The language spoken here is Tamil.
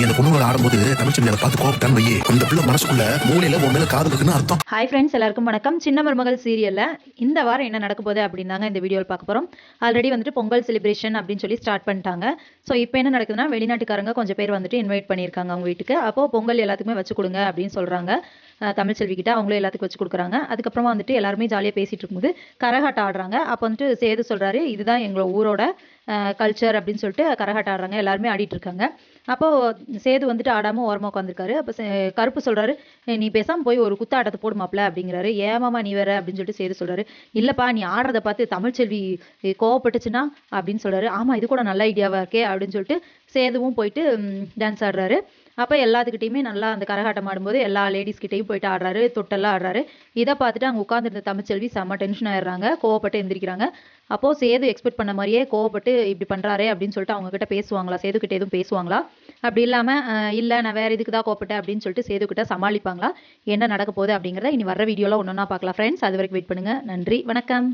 இந்த பொண்ணுங்களை ஆடும்போது தமிழ்ச்செல்வி அதை பார்த்து கோபப்பட்டான்னு வையே, அந்த பிள்ளை மனசுக்குள்ள மூலையில உன் மேல காதல் இருக்குன்னு அர்த்தம். ஹாய் ஃப்ரெண்ட்ஸ், எல்லாருக்கும் வணக்கம். சின்ன மருமகள் சீரியல்ல இந்த வாரம் என்ன நடக்க போகுது அப்படின்னாங்க இந்த வீடியோவில் பார்க்க போகிறோம். ஆல்ரெடி வந்துட்டு பொங்கல் செலிப்ரேஷன் அப்படின்னு சொல்லி ஸ்டார்ட் பண்ணிட்டாங்க. ஸோ இப்போ என்ன நடக்குதுன்னா, வெளிநாட்டுக்காரங்க கொஞ்சம் பேர் வந்துட்டு இன்வைட் பண்ணியிருக்காங்க அவங்க வீட்டுக்கு. அப்போது பொங்கல் எல்லாத்துக்குமே வச்சு கொடுங்க அப்படின்னு சொல்கிறாங்க தமிழ்ச்செல்வி கிட்ட. அவங்களும் எல்லாத்துக்கும் வச்சு கொடுக்குறாங்க. அதுக்கப்புறமா வந்துட்டு எல்லாருமே ஜாலியாக பேசிகிட்டு இருக்கும்போது கரகாட்டம் ஆடுறாங்க. அப்போ வந்துட்டு சேது சொல்கிறாரு, இதுதான் எங்களோட ஊரோட கல்ச்சர் அப்படின்னு சொல்லிட்டு கரகாட்டம் ஆடுறாங்க. எல்லாருமே ஆடிட்டு இருக்காங்க. அப்போது சேது வந்துட்டு ஆடாமல் ஓரமாக உட்காந்துருக்காரு. அப்போ கருப்பு சொல்கிறாரு, நீ பேசாமல் போய் ஒரு குத்தாட்டத்தை போடுமாப்ல அப்படிங்கிறாரு. ஏமாமா நீ வேற அப்படின்னு சொல்லிட்டு சேது சொல்கிறாரு. இல்லைப்பா, நீ ஆடுறதை பார்த்து தமிழ்ச்செல்வி கோவப்பட்டுச்சுன்னா அப்படின்னு சொல்கிறாரு. ஆமாம், இது கூட நல்ல ஐடியாவாக இருக்கே அப்படின்னு சொல்லிட்டு சேதுவும் போயிட்டு டான்ஸ் ஆடுறாரு. அப்போ எல்லாத்துக்கிட்டையுமே நல்லா அந்த கரகாட்டம் ஆடும்போது எல்லா லேடிஸ்கிட்டையும் போயிட்டு ஆடுறாரு, தொட்டெல்லாம் ஆடுறாரு. இதை பார்த்துட்டு அங்கே உட்காந்துருந்த தமிழ்ச்செல்வி செம்ம டென்ஷன் ஆயிடுறாங்க, கோவப்பட்டு எந்திரிக்கிறாங்க. அப்போது சேது எக்ஸ்பெக்ட் பண்ண மாதிரியே கோவப்பட்டு இப்படி பண்ணுறாரே அப்படின்னு சொல்லிட்டு அவங்க கிட்ட பேசுவாங்களா, சேதுக்கிட்ட எதுவும் பேசுவாங்களா? அப்படி இல்லாமல் இல்லை நான் வேறு இதுக்கு தான் கோவப்பட்டேன் அப்படின்னு சொல்லிட்டு சேதுக்கிட்ட சமாளிப்பாங்களா? என்ன நடக்க போகுது அப்படிங்கிறத இனி வர வீடியோவில் ஒன்று ஒன்றா பார்க்கலாம் ஃப்ரெண்ட்ஸ். அது வரைக்கும் வெயிட் பண்ணுங்கள். நன்றி, வணக்கம்.